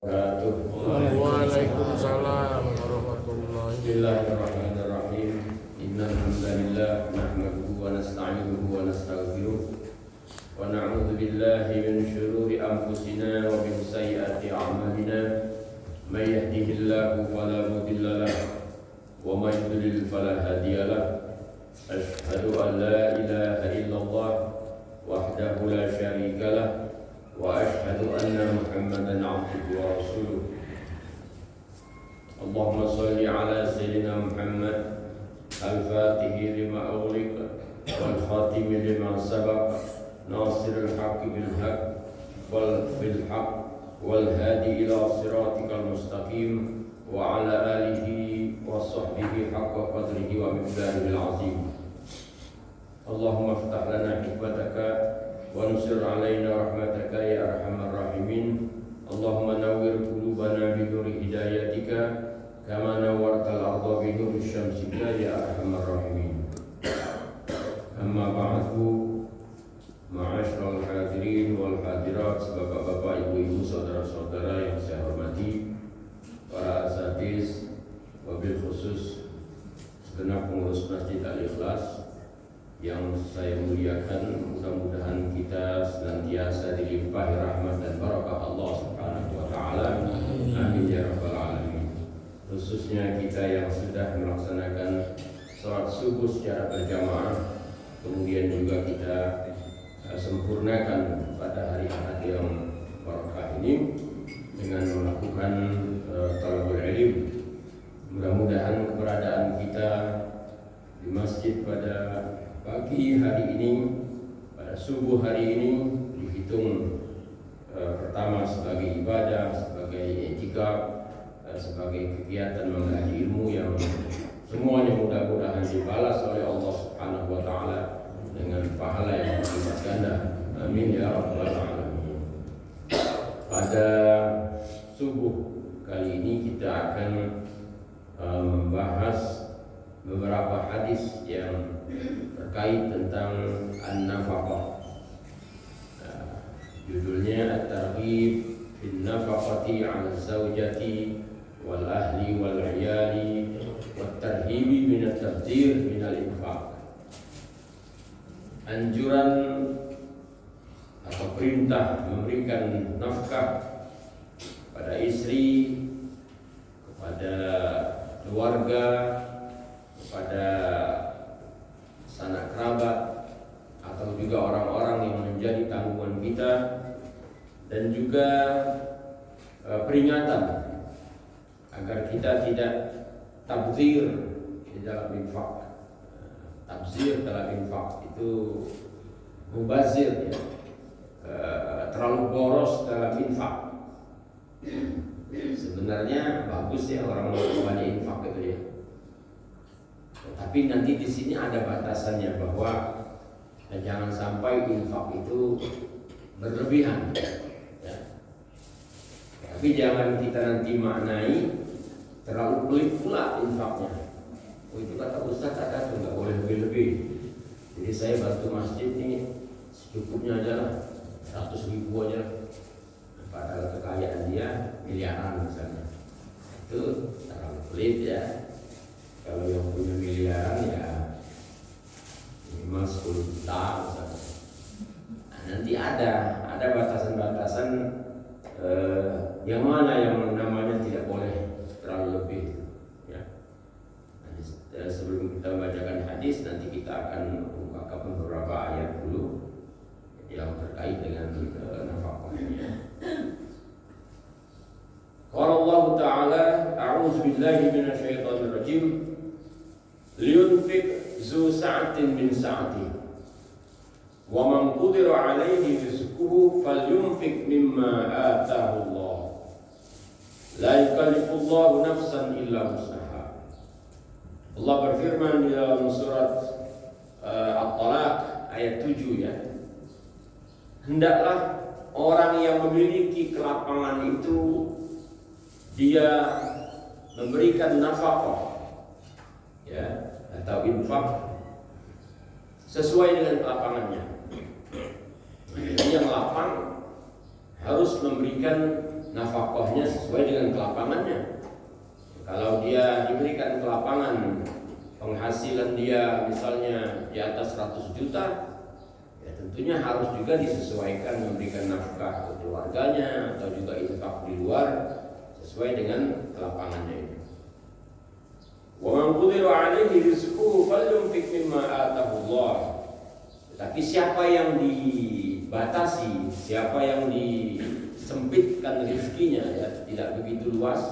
Waalaikumsalam warahmatullahi. Bismillahirrahmanirrahim. Innal hamdalillah nahmaduhu wa nasta'inuhu wa nastaghfiruh wa na'udzu billahi min shururi anfusina wa min sayyiati a'malina. May yahdihillahu fala mudilla lahu wa may yudlil fala hadiya lahu. Asyhadu an la ilaha illallah wahdahu la syarika lahu wa asyhadu anna Muhammadan 'abduhu wa rasuluh. Allahumma shalli ala sayyidina Muhammad al-Fatihi lima ughliq wal khatimi lima sabaq nasiril haqqi bil haqq wal fil haqq wal hadi ila siratikal mustaqim wa ala alihi wa sahbihi haqqa qadrihi wa miqdarihil azim. Allahumma iftah lana hikmataka wa ansur alaina rahmataka ya arhamar rahimin. Allahumma nawwir qulubana bi nuri hidayatika kama nawwartal arda bi nuri syamsika ya arhamar rahimin. Amma ba'du, ma'asyiral hadirin wal hadirat, bapak-bapak, ibu-ibu, saudara-saudara yang saya hormati, para asatiz, wabil khusus segenap pengurus Masjid Al-Ikhlas yang saya muliakan. Mudah-mudahan kita senantiasa dilimpahi rahmat dan barakah Allah Subhanahu wa taala. Amin ya rabbal alamin. Khususnya kita yang sudah melaksanakan salat subuh secara berjamaah, kemudian juga kita sempurnakan pada hari Ahad yang barakah ini dengan melakukan talabul ilm. Mudah-mudahan keberadaan kita di masjid pada pagi hari ini, pada subuh hari ini dihitung pertama sebagai ibadah, sebagai i'tikaf, sebagai kegiatan mengkaji ilmu yang semuanya mudah-mudahan dibalas oleh Allah Subhanahu wa taala dengan pahala yang berlipat ganda. Amin ya rabbal alamin. Pada subuh kali ini kita akan membahas beberapa hadis yang terkait tentang an-nafaqah. Judulnya At-Targhib fin Nafaqati 'ala Zawjati wal Ahli wal 'Iyali wat Tarhibi min at-tabdzir min al-infaq. Anjuran atau perintah memberikan nafkah pada istri, kepada keluarga, kepada sanak kerabat, atau juga orang-orang yang menjadi tanggungan kita, dan juga peringatan agar kita tidak tabdzir di dalam infak. Tabdzir dalam infak itu mubazir, ya, terlalu boros dalam infak. Sebenarnya bagus ya orang banyak infak itu ya. Tapi nanti di sini ada batasannya bahwa jangan sampai infak itu berlebihan. Ya. Tapi jangan kita nanti maknai terlalu pelit pula infaknya. Oh itu kata Ustaz ada tuh nggak boleh lebih-lebih. Jadi saya bantu masjid ini secukupnya aja lah, 100.000 aja lah. Padahal kekayaan dia miliaran misalnya. Itu terlalu pelit ya. Kalau yang punya miliaran ya minimal 10 juta misalnya. Nah, nanti ada batasan-batasan yang mana yang namanya tidak boleh terlalu lebih ya. Nah, sebelum kita membacakan hadis, nanti kita akan ungkapkan beberapa ayat dulu yang terkait dengan nafkah ini. Qala Allah Ta'ala, a'udzu billahi minasyaitonir rajim. Liyunfiq zu sa'atin min sa'ati wa man qudira 'alaihi rizquhu falyunfiq mimma ataahu Allah. La yukallifullahu nafsan illa wus'aha. Allah berfirman di dalam surat At-Talaq ayat 7 ya. Hendaklah orang yang memiliki kelapangan itu dia memberikan nafkah ya atau infak sesuai dengan kelapangannya. Jadi yang lapang harus memberikan nafkahnya sesuai dengan kelapangannya. Kalau dia diberikan kelapangan, penghasilan dia misalnya di atas 100 juta, ya tentunya harus juga disesuaikan memberikan nafkah ke keluarganya atau juga infak di luar sesuai dengan kelapangannya itu. Wa man qudira 'alaihi rizquhu falyunfiq mimma ataahu Allah. Tapi siapa yang dibatasi, siapa yang disempitkan rezekinya, ya tidak begitu luas,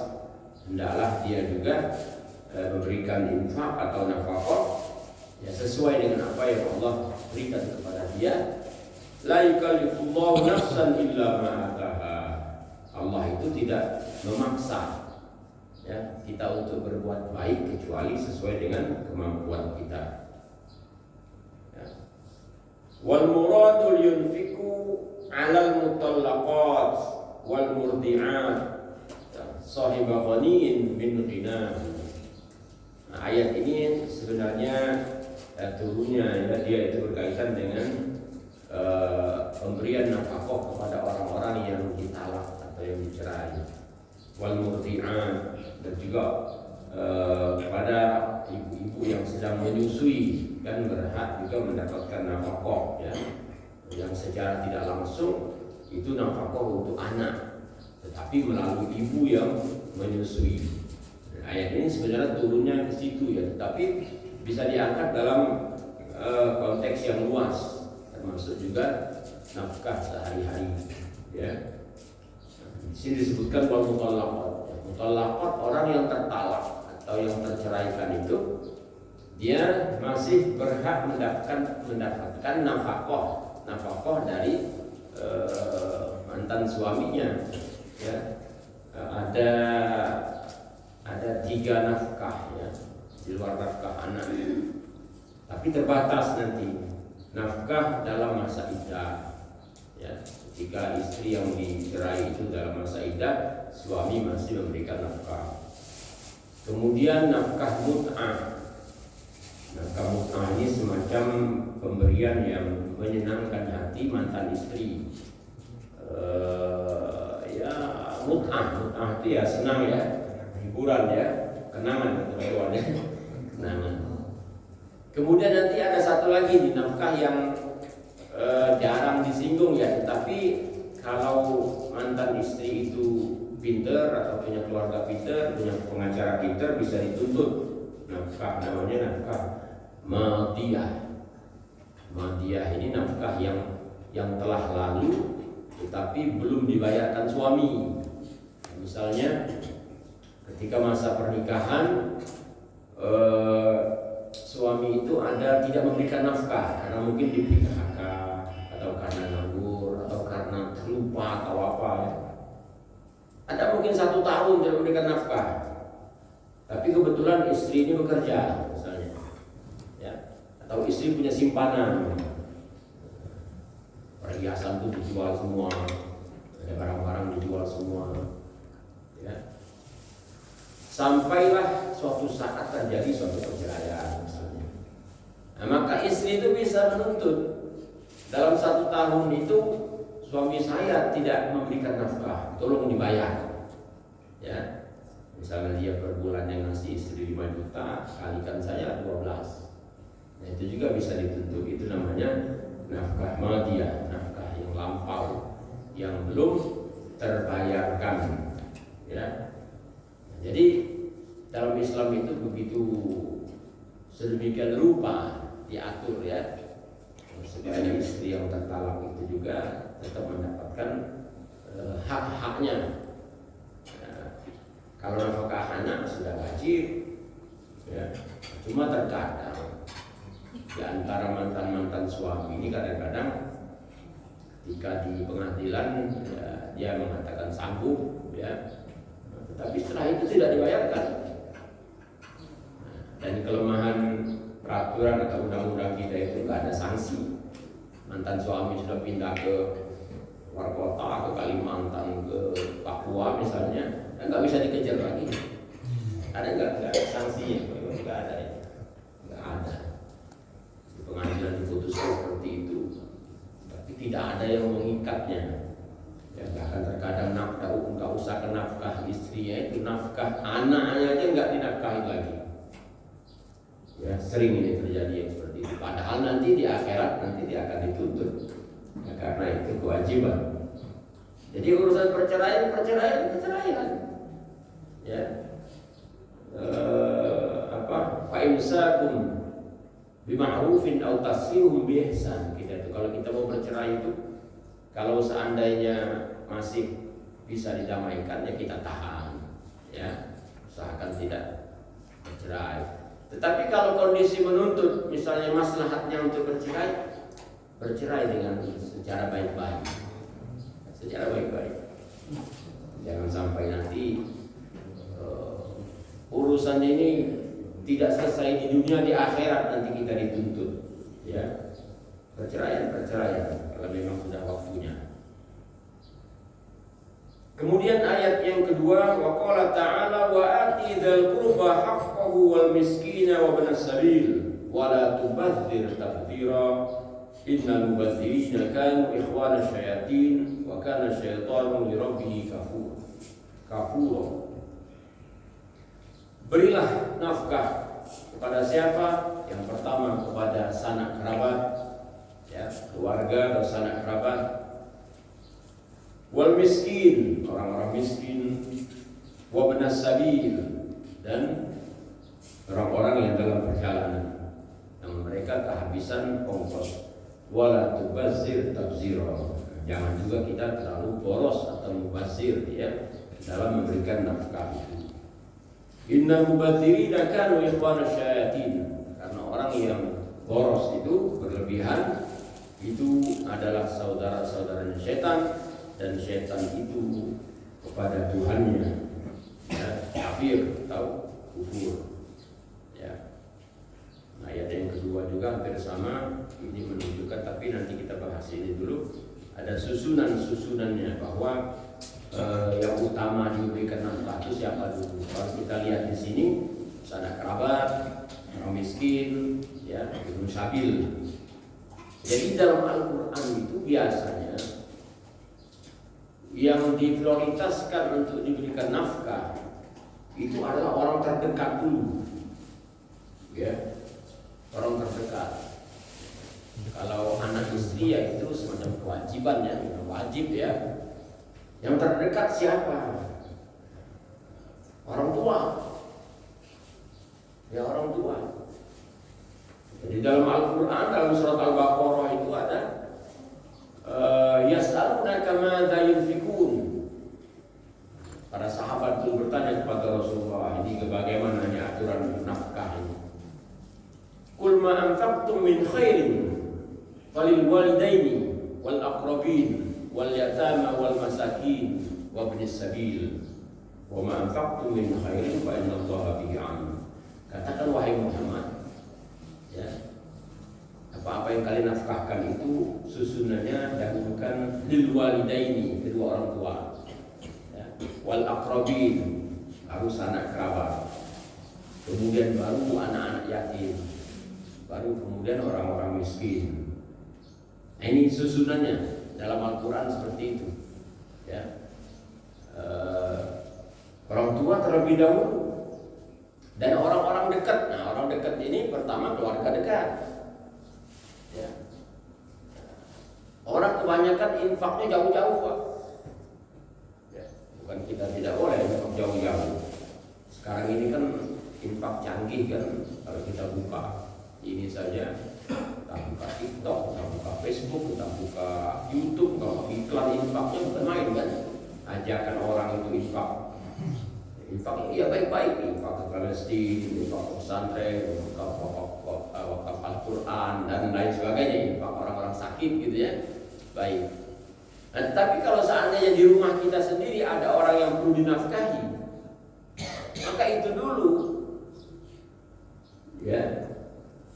hendaklah dia juga memberikan infak atau nafkah ya sesuai dengan apa yang Allah berikan kepada dia. La yukallifullahu nafsan illa ma ataha. Allah itu tidak memaksa ya kita untuk berbuat baik kecuali sesuai dengan kemampuan kita. Ya. Wal muradul yunfiqu 'alal mutallaqat wal murdi'at sahibah ghaniin min ghina. Nah, ayat ini sebenarnya turunnya ya dia itu berkaitan dengan pemberian nafkah kepada orang-orang yang ditalak atau yang dicerai, wal murdi'at, dan juga kepada ibu-ibu yang sedang menyusui kan berhak juga mendapatkan nafkah ya, yang secara tidak langsung itu nafkah untuk anak, tetapi melalui ibu yang menyusui. Ayat ini sebenarnya turunnya ke situ ya, tetapi bisa diangkat dalam konteks yang luas, termasuk juga nafkah sehari-hari. Ya, di sini disebutkan wal mutallaqat. Mutallaqat orang yang tertalak atau yang terceraikan itu dia masih berhak mendapatkan nafkah dari mantan suaminya. Ya, ada 3 nafkah ya di luar nafkah anak, tapi terbatas nanti nafkah dalam masa iddah ya. Jika istri yang dicerai itu dalam masa iddah, suami masih memberikan nafkah. Kemudian nafkah mut'ah. Nafkah mut'ah ini semacam pemberian yang menyenangkan hati mantan istri. Ya mut'ah itu ya senang ya, hiburan ya, kenangan ketuanya, kenangan. Kemudian nanti ada satu lagi di nafkah yang jarang disinggung ya, tetapi kalau mantan istri itu pinter atau punya keluarga pinter, punya pengacara pinter, bisa dituntut nafkah, namanya nafkah madiyah. Madiyah ini nafkah yang telah lalu tetapi belum dibayarkan suami. Misalnya ketika masa pernikahan suami itu tidak memberikan nafkah karena mungkin di PHK atau karena nganggur atau karena lupa atau apa ya. Ada mungkin 1 tahun tidak memberikan nafkah, tapi kebetulan istri ini bekerja misalnya ya, atau istri punya simpanan, perhiasan itu dijual semua, ada barang-barang dijual semua ya. Sampailah suatu saat terjadi suatu perceraian misalnya. Nah, maka istri itu bisa menuntut dalam 1 tahun itu suami saya tidak memberikan nafkah, tolong dibayar. Ya, misalnya dia per bulan yang ngasih istri 5 juta, kalikan saya 12. Nah, itu juga bisa dituntut. Itu namanya nafkah madiyah, nafkah yang lampau, yang belum terbayarkan. Ya. Jadi dalam Islam itu begitu sedemikian rupa diatur ya, supaya istri yang tertalak itu juga tetap mendapatkan hak-haknya. Kalau nafkah anak sudah wajib ya, cuma terkadang di antara mantan-mantan suami ini kadang-kadang ketika di pengadilan ya, dia mengatakan sanggup ya, tetapi setelah itu tidak dibayarkan. Dan kelemahan peraturan atau undang-undang kita itu nggak ada sanksi. Mantan suami sudah pindah ke luar kota, ke Kalimantan, ke Papua misalnya, dan nggak bisa dikejar lagi. Ada nggak sanksinya? Nggak ada ya. Nggak ada. Di pengadilan diputuskan seperti itu, tapi tidak ada yang mengikatnya. Ya, bahkan terkadang nggak usah ke nafkah istrinya, itu nafkah anaknya aja nggak dinafkahi lagi. Ya, sering ini terjadi yang seperti itu. Padahal nanti di akhirat nanti dia akan dituntut. Ya, karena itu kewajiban. Jadi urusan perceraian. Ya, fa imsakum bima'rufin aw tasrihum bi ihsan. Kalau kita mau bercerai itu, kalau seandainya masih bisa didamaikan ya kita tahan, ya usahakan tidak bercerai. Tetapi kalau kondisi menuntut, misalnya maslahatnya untuk bercerai dengan secara baik-baik, jangan sampai nanti urusan ini tidak selesai di dunia, di akhirat nanti kita dituntut, ya. Perceraian kalau memang sudah waktunya. Kemudian ayat yang kedua, wa qala ta'ala wa ati dzal qurba haqqahu wal miskina wa ibnas sabil wa la tubadzir tabdzira innal mubadzirina kanu ikhwana syayatin wa kana syaitanu li rabbih kafura. Berilah nafkah kepada siapa? Yang pertama kepada sanak kerabat, ya, keluarga atau sanak kerabat, wal miskin, orang-orang miskin, wa ibnas sabil, dan orang-orang yang dalam perjalanan yang mereka kehabisan ongkos. Wala tubazzir tabzira, jangan juga kita terlalu boros atau mubazir, ya, dalam memberikan nafkah itu. Innal mubadzirina kanu ikhwana syayatin, karena orang yang boros itu berlebihan itu adalah saudara-saudaranya setan, dan setan itu kepada Tuhannya, ya, kafir atau kufur. Ya. Ayat yang kedua juga hampir sama, ini menunjukkan, tapi nanti kita bahas ini dulu. Ada susunannya bahwa yang utama diberikan nafkah itu siapa dulu. Kalau kita lihat di sini, sanak kerabat, orang miskin, ya, ibnu sabil. Jadi dalam Al-Quran itu biasanya yang diprioritaskan untuk diberikan nafkah itu adalah orang terdekat dulu, ya, orang terdekat. Kalau anak istri ya itu semacam kewajiban, ya, wajib, ya. Yang terdekat siapa? Orang tua, ya, orang tua. Jadi dalam Al-Quran, dalam surat Al-Baqarah itu ada yas'alunaka madza yunfikun. Para sahabat itu bertanya kepada Rasulullah, ini bagaimana aturan nafkah ini? Qul ma anfaqtum min khairin falil walidaini wal aqrabin wal yatama wal masakin wa ibnis sabil wa ma anfaqtum min khairin fa innallaha bihi alim. Katakan wahai Muhammad, ya, apa-apa yang kalian nafkahkan itu susunannya dahulukan lil walidaini, kedua orang tua, ya, wal aqrabin, harus anak kerabat, kemudian baru anak-anak yatim, baru kemudian orang-orang miskin. Nah, ini susunannya dalam Al-Quran seperti itu, ya. Orang tua terlebih dahulu dan orang-orang dekat. Nah, orang dekat ini pertama keluarga dekat, ya. Orang kebanyakan infaknya jauh-jauh, Pak, ya. Bukan kita tidak boleh infak jauh-jauh. Sekarang ini kan infak canggih kan, kalau kita buka ini saja, kita buka TikTok, kita buka Facebook, kita buka YouTube, kalau iklan infaknya bukan main kan. Ajakan orang itu infak iya baik-baik, infak ke Palestina, infak ke pesantren, infak wakaf Al-Quran dan lain sebagainya, infak orang-orang sakit gitu, ya, baik. Nah, tapi kalau seandainya di rumah kita sendiri ada orang yang perlu dinafkahi, maka itu dulu, ya.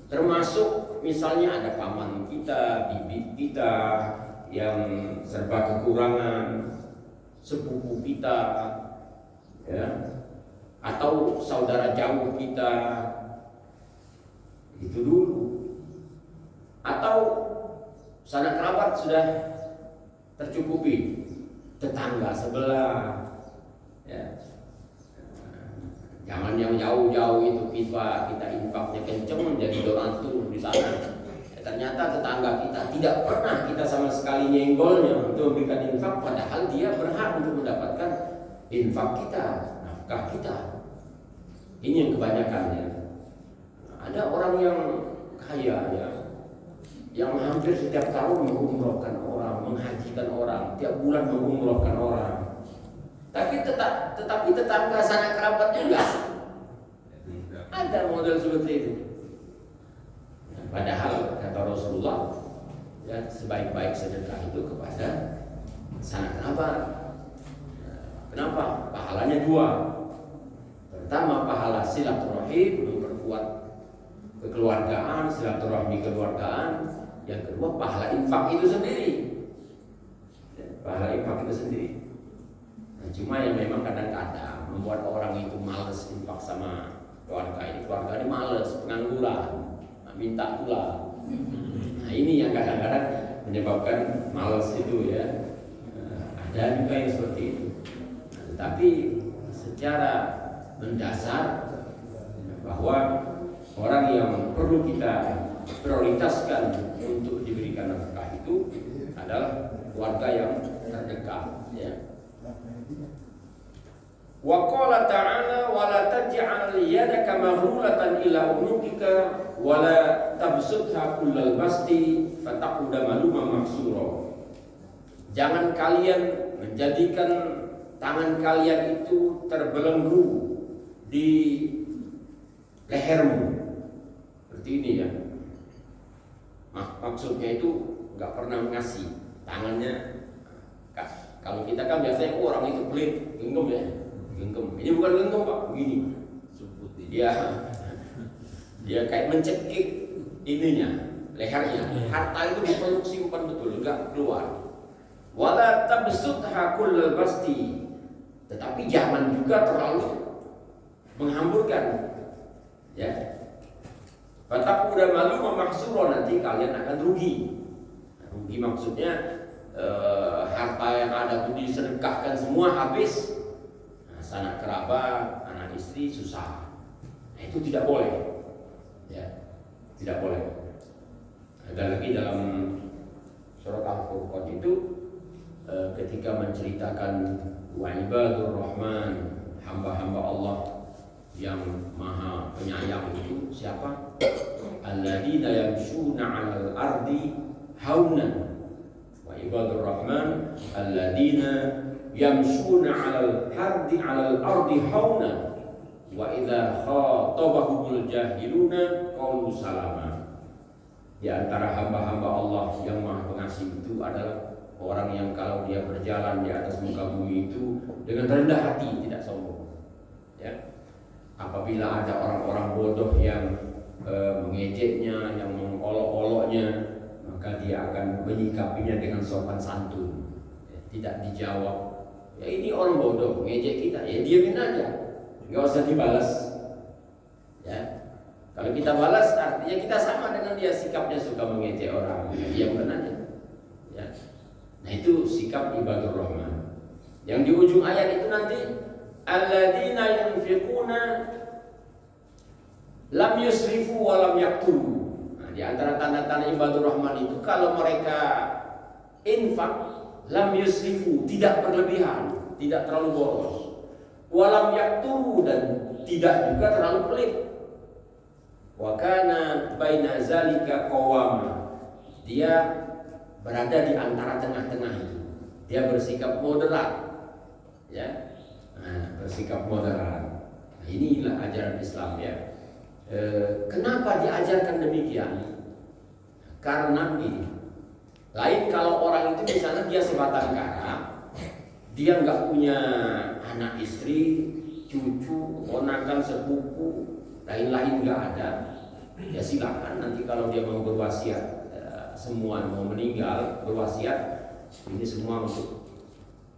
Termasuk misalnya ada paman kita, bibi kita yang serba kekurangan, sepupu kita, ya, atau saudara jauh kita, itu dulu. Atau sanak kerabat sudah tercukupi, tetangga sebelah, ya. Jangan yang jauh-jauh itu kita infaknya kenceng jadi donatur di sana. Ya, ternyata tetangga kita tidak pernah kita sama sekali nyenggolnya untuk memberikan infak, padahal dia berhak untuk mendapatkan infak kita, nafkah kita. Ini yang kebanyakannya. Ada orang yang kaya ya, yang hampir setiap tahun mengumrohkan orang, menghajikan orang, tiap bulan mengumrohkan orang. Tetapi tetangga sanak kerabat juga ada model seperti itu. Padahal kata Rasulullah, ya, sebaik-baik sedekah itu kepada sanak kerabat. Kenapa? Pahalanya dua. Pertama, pahala silaturahim, memperkuat kekeluargaan, silaturahmi kekeluargaan. Yang kedua, pahala infak itu sendiri. Pahala infak itu sendiri. Cuma yang memang kadang-kadang membuat orang itu males infak sama keluarga ini males, pengangguran, minta pula. Nah ini yang kadang-kadang menyebabkan males itu ya. Ada juga yang seperti itu. Tapi secara mendasar bahwa orang yang perlu kita prioritaskan untuk diberikan nafkah itu adalah keluarga yang terdekat ya. Wa qala ta'ala wa la taj'al yadaka maghlulatan ila unuqika wa la tabsutha kullal basti fataquda maluman mahsura. Jangan kalian menjadikan tangan kalian itu terbelenggu di lehermu. Seperti ini ya. Maksudnya itu enggak pernah mengasih tangannya. Kalau kita kan biasanya orang itu pelit, genggam ya. Genggam. Ini bukan genggam Pak, begini. Dia kayak mencekik ininya, lehernya. Harta itu dipeluk simpan betul, enggak keluar. Wala tabsutha kullal basti. Tetapi jangan juga terlalu menghamburkan. Ya. Fataquda malu mahsura, nanti kalian akan rugi. Rugi maksudnya harta yang ada itu disedekahkan semua habis. Sanak kerabat, anak istri susah. Nah, itu tidak boleh. Ya, tidak boleh. Ada lagi dalam surat Al-Furqan itu ketika menceritakan wa ibadur rahman, hamba-hamba Allah yang maha penyayang itu siapa? Alladzina yamshuna 'alal ardi haunan. Wa ibadur rahman alladzina yamshuna 'alal ardi hauna wa idza khatabahumul jahiluna qalu salama. Di antara hamba-hamba Allah yang Maha Pengasih itu adalah orang yang kalau dia berjalan di atas muka bumi itu dengan rendah hati, tidak sombong. Ya. Apabila ada orang-orang bodoh yang mengejeknya, yang mengolok-oloknya, maka dia akan menyikapinya dengan sopan santun. Ya, tidak dijawab. Ya ini orang bodoh, ngejek kita, ya diamin aja, nggak usah dibalas. Ya, kalau kita balas artinya kita sama dengan dia, sikapnya suka mengejek orang, diamkan aja. Ya, nah itu sikap ibadur rahman. Yang di ujung ayat itu nanti, alladzina yunfiquna lam yusrifu wa lam yaqturu. Nah, di antara tanda-tanda ibadur rahman itu kalau mereka infak lam yusrifu, tidak berlebihan, tidak terlalu boros. Walam yakturu, dan tidak juga terlalu pelit. Wa kana baina zalika qawama. Dia berada di antara tengah-tengah itu. Dia bersikap moderat. Ya. Nah, bersikap moderat. Nah, inilah ajaran Islam ya. Kenapa diajarkan demikian? Karena ini. Lain kalau orang itu misalnya dia sebatang kara, dia nggak punya anak istri, cucu, ponakan, sepupu, lain-lain nggak ada. Ya silakan nanti kalau dia mau berwasiat, semua mau meninggal berwasiat, ini semua untuk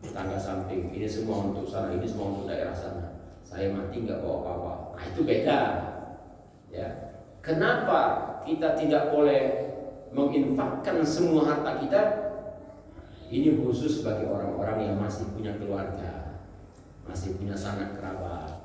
tetangga samping, ini semua untuk sana, ini semua untuk daerah sana. Saya mati nggak bawa apa-apa. Nah itu beda. Ya. Kenapa kita tidak boleh menginfakkan semua harta kita? Ini khusus bagi orang-orang yang masih punya keluarga, masih punya sanak kerabat.